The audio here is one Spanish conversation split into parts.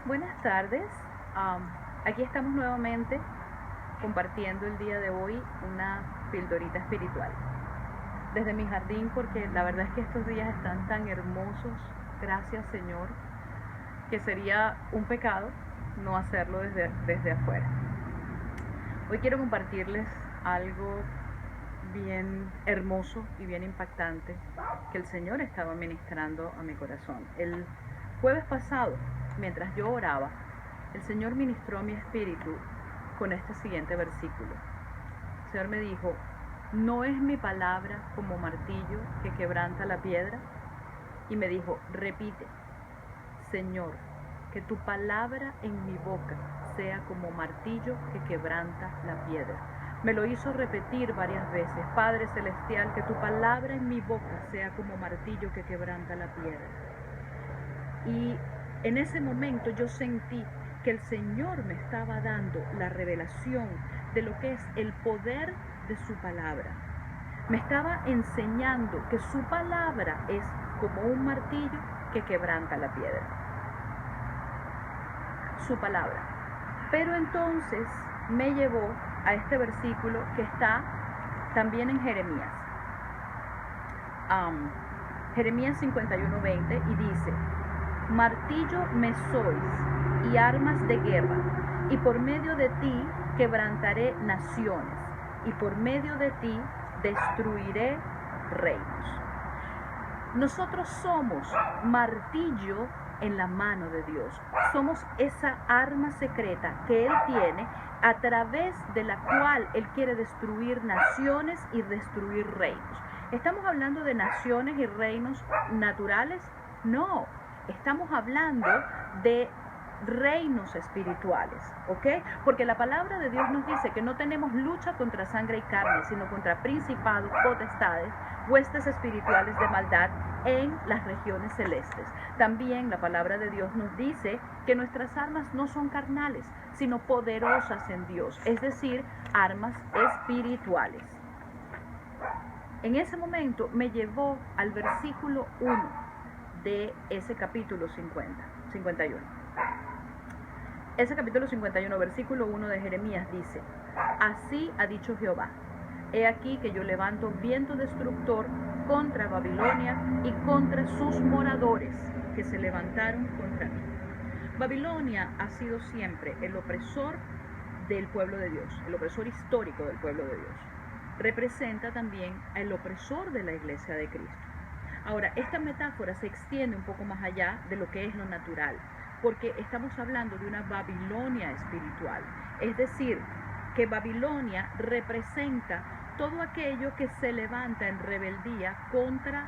Buenas tardes. Aquí estamos nuevamente compartiendo el día de hoy una pildorita espiritual. Desde mi jardín, porque la verdad es que estos días están tan hermosos, gracias Señor, que sería un pecado no hacerlo desde afuera. Hoy quiero compartirles algo bien hermoso y bien impactante que el Señor estaba ministrando a mi corazón. El jueves pasado, mientras yo oraba, el Señor ministró a mi espíritu con este siguiente versículo. El Señor me dijo: ¿no es mi palabra como martillo que quebranta la piedra? Y me dijo: repite, Señor, que tu palabra en mi boca sea como martillo que quebranta la piedra. Me lo hizo repetir varias veces: Padre Celestial, que tu palabra en mi boca sea como martillo que quebranta la piedra. Y en ese momento yo sentí que el Señor me estaba dando la revelación de lo que es el poder de su palabra. Me estaba enseñando que su palabra es como un martillo que quebranta la piedra. Su palabra. Pero entonces me llevó a este versículo que está también en Jeremías. Jeremías 51:20, y dice: martillo me sois y armas de guerra, y por medio de ti quebrantaré naciones, y por medio de ti destruiré reinos. Nosotros somos martillo en la mano de Dios. Somos esa arma secreta que Él tiene, a través de la cual Él quiere destruir naciones y destruir reinos. ¿Estamos hablando de naciones y reinos naturales? No, estamos hablando de reinos espirituales, ¿ok? Porque la palabra de Dios nos dice que no tenemos lucha contra sangre y carne, sino contra principados, potestades, huestes espirituales de maldad en las regiones celestes. También la palabra de Dios nos dice que nuestras armas no son carnales, sino poderosas en Dios, es decir, armas espirituales. En ese momento me llevó al versículo 1 de ese capítulo 51. Ese capítulo 51, versículo 1 de Jeremías dice: así ha dicho Jehová, he aquí que yo levanto viento destructor contra Babilonia y contra sus moradores que se levantaron contra mí. Babilonia ha sido siempre el opresor del pueblo de Dios, el opresor histórico del pueblo de Dios. Representa también al opresor de la iglesia de Cristo. Ahora, esta metáfora se extiende un poco más allá de lo que es lo natural, porque estamos hablando de una Babilonia espiritual. Es decir, que Babilonia representa todo aquello que se levanta en rebeldía contra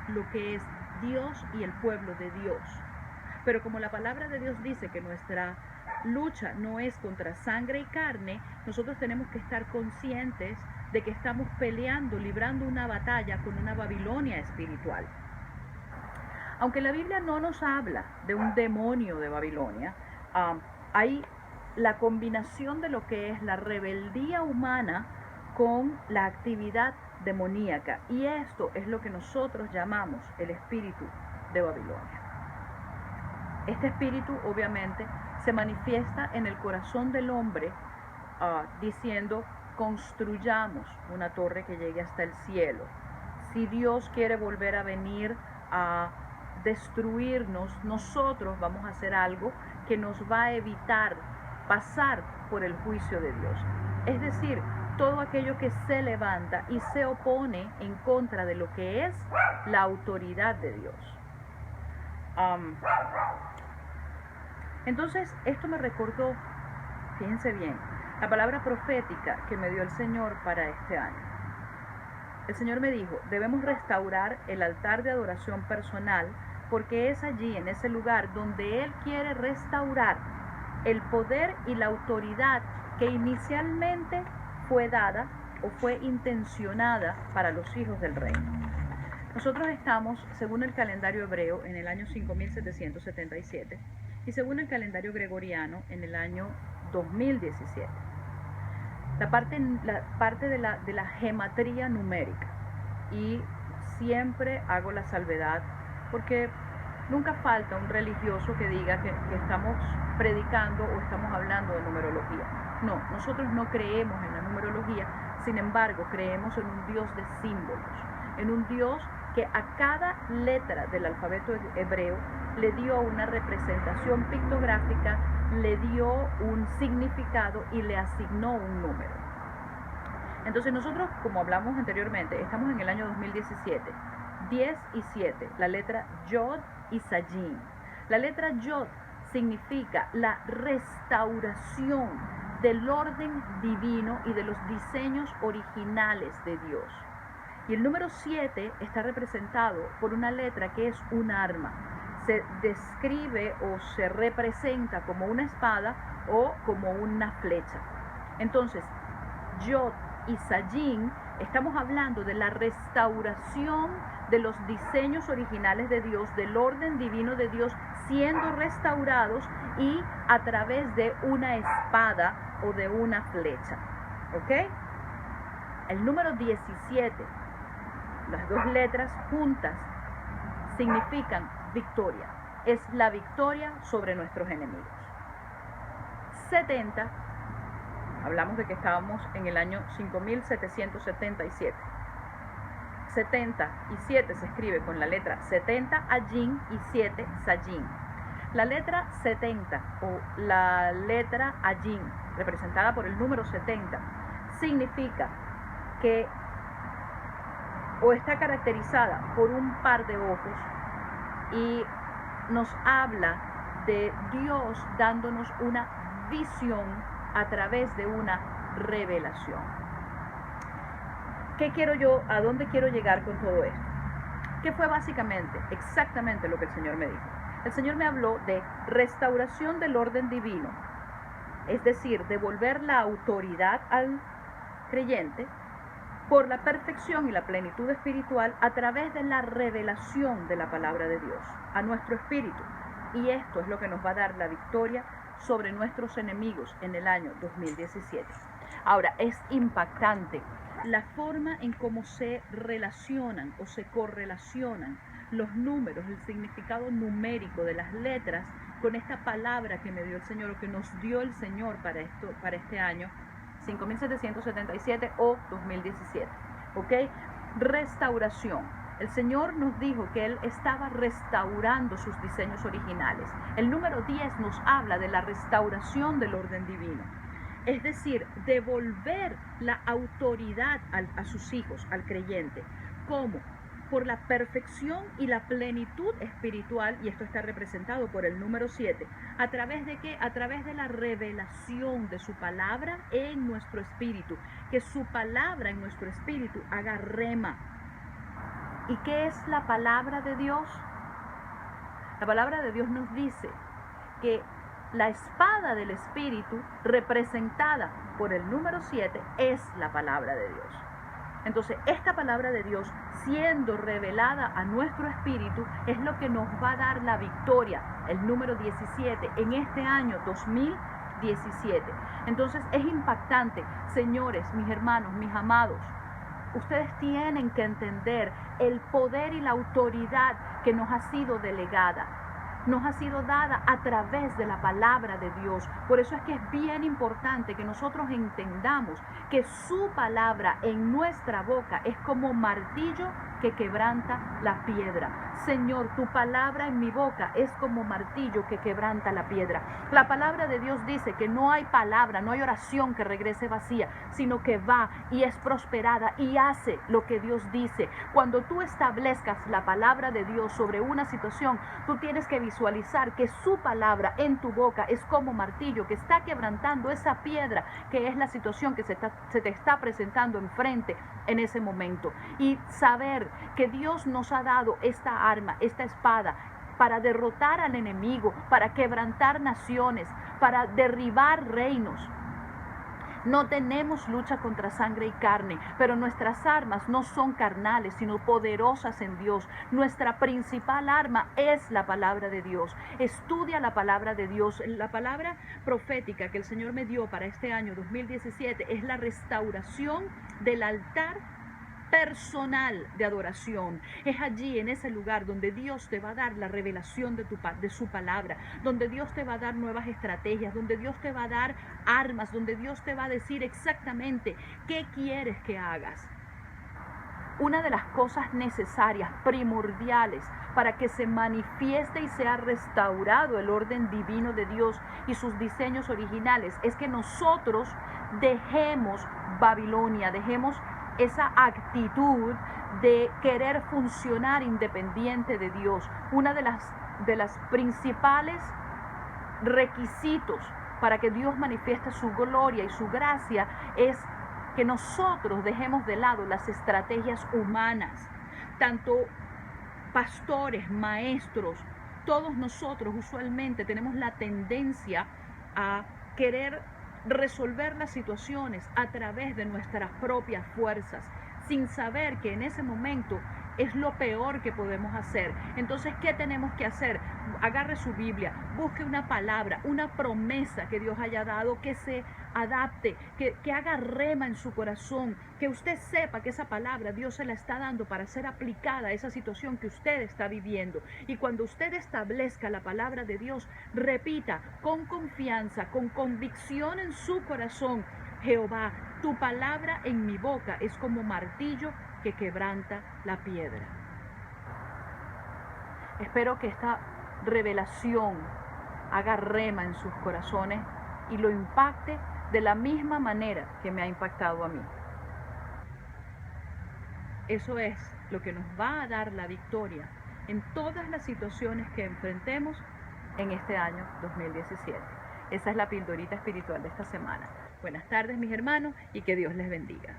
lo que es Dios y el pueblo de Dios. Pero como la palabra de Dios dice que nuestra lucha no es contra sangre y carne, nosotros tenemos que estar conscientes de que estamos peleando, librando una batalla con una Babilonia espiritual. Aunque la Biblia no nos habla de un demonio de Babilonia, hay la combinación de lo que es la rebeldía humana con la actividad demoníaca, y esto es lo que nosotros llamamos el espíritu de Babilonia. Este espíritu obviamente se manifiesta en el corazón del hombre, diciendo: construyamos una torre que llegue hasta el cielo. Si Dios quiere volver a venir a destruirnos, nosotros vamos a hacer algo que nos va a evitar pasar por el juicio de Dios. Es decir, todo aquello que se levanta y se opone en contra de lo que es la autoridad de Dios. Entonces, esto me recordó, fíjense bien, la palabra profética que me dio el Señor para este año. El Señor me dijo: debemos restaurar el altar de adoración personal, porque es allí, en ese lugar, donde Él quiere restaurar el poder y la autoridad que inicialmente fue dada o fue intencionada para los hijos del reino. Nosotros estamos, según el calendario hebreo, en el año 5777 y según el calendario gregoriano, en el año 2017. La parte de la gematría numérica. Y siempre hago la salvedad porque Nunca falta un religioso que diga que estamos predicando o estamos hablando de numerología. No, nosotros no creemos en la numerología, sin embargo, creemos en un Dios de símbolos, en un Dios que a cada letra del alfabeto hebreo le dio una representación pictográfica, le dio un significado y le asignó un número. Entonces nosotros, como hablamos anteriormente, estamos en el año 2017, 10 y 7, la letra Yod y Sajin. La letra Yod significa la restauración del orden divino y de los diseños originales de Dios. Y el número 7 está representado por una letra que es un arma. Se describe o se representa como una espada o como una flecha. Entonces, Yod y Sajin, estamos hablando de la restauración de los diseños originales de Dios, del orden divino de Dios siendo restaurados y a través de una espada o de una flecha. ¿Ok? El número 17, las dos letras juntas, significan victoria. Es la victoria sobre nuestros enemigos. 70, hablamos de que estábamos en el año 5777. 70 y 7 se escribe con la letra 70 Ajin y 7 Sajin. La letra 70 o la letra Ajin, representada por el número 70, significa que o está caracterizada por un par de ojos y nos habla de Dios dándonos una visión a través de una revelación. ¿Qué quiero yo? ¿A dónde quiero llegar con todo esto? ¿Qué fue básicamente, exactamente lo que el Señor me dijo? El Señor me habló de restauración del orden divino, es decir, devolver la autoridad al creyente por la perfección y la plenitud espiritual a través de la revelación de la palabra de Dios a nuestro espíritu. Y esto es lo que nos va a dar la victoria sobre nuestros enemigos en el año 2017. Ahora, es impactante la forma en cómo se relacionan o se correlacionan los números, el significado numérico de las letras con esta palabra que me dio el Señor o que nos dio el Señor para este año 5777 o 2017. ¿Ok? Restauración. El Señor nos dijo que Él estaba restaurando sus diseños originales. El número 10 nos habla de la restauración del orden divino. Es decir, devolver la autoridad a sus hijos, al creyente. ¿Cómo? Por la perfección y la plenitud espiritual, y esto está representado por el número 7. ¿A través de qué? A través de la revelación de su palabra en nuestro espíritu. Que su palabra en nuestro espíritu haga rema. ¿Y qué es la palabra de Dios? La palabra de Dios nos dice que la espada del Espíritu, representada por el número 7, es la palabra de Dios. Entonces, esta palabra de Dios, siendo revelada a nuestro espíritu, es lo que nos va a dar la victoria, el número 17, en este año 2017. Entonces, es impactante, señores, mis hermanos, mis amados. Ustedes tienen que entender el poder y la autoridad que nos ha sido delegada. Nos ha sido dada a través de la palabra de Dios. Por eso es que es bien importante que nosotros entendamos que su palabra en nuestra boca es como martillo que quebranta la piedra. Señor, tu palabra en mi boca es como martillo que quebranta la piedra. La palabra de Dios dice que no hay palabra, no hay oración que regrese vacía, sino que va y es prosperada y hace lo que Dios dice. Cuando tú establezcas la palabra de Dios sobre una situación, tú tienes que visualizar que su palabra en tu boca es como martillo que está quebrantando esa piedra que es la situación que se te está presentando enfrente en ese momento. Y saber que Dios nos ha dado esta arma, esta espada, para derrotar al enemigo, para quebrantar naciones, para derribar reinos. No tenemos lucha contra sangre y carne, pero nuestras armas no son carnales, sino poderosas en Dios. Nuestra principal arma es la palabra de Dios. Estudia la palabra de Dios. La palabra profética que el Señor me dio para este año 2017 es la restauración del altar personal de adoración. Es allí, en ese lugar, donde Dios te va a dar la revelación de su palabra, donde Dios te va a dar nuevas estrategias, donde Dios te va a dar armas, donde Dios te va a decir exactamente qué quieres que hagas. Una de las cosas necesarias, primordiales, para que se manifieste y sea restaurado el orden divino de Dios y sus diseños originales, es que nosotros dejemos Babilonia, dejemos esa actitud de querer funcionar independiente de Dios. Una de las principales requisitos para que Dios manifieste su gloria y su gracia es que nosotros dejemos de lado las estrategias humanas. Tanto pastores, maestros, todos nosotros usualmente tenemos la tendencia a querer resolver las situaciones a través de nuestras propias fuerzas, sin saber que en ese momento es lo peor que podemos hacer. Entonces, ¿qué tenemos que hacer? Agarre su Biblia, busque una palabra, una promesa que Dios haya dado, que se adapte, que haga rema en su corazón, que usted sepa que esa palabra Dios se la está dando para ser aplicada a esa situación que usted está viviendo. Y cuando usted establezca la palabra de Dios, repita con confianza, con convicción en su corazón: Jehová, tu palabra en mi boca es como martillo que quebranta la piedra. Espero que esta revelación haga rema en sus corazones y lo impacte de la misma manera que me ha impactado a mí. Eso es lo que nos va a dar la victoria en todas las situaciones que enfrentemos en este año 2017. Esa es la pildorita espiritual de esta semana. Buenas tardes, mis hermanos, y que Dios les bendiga.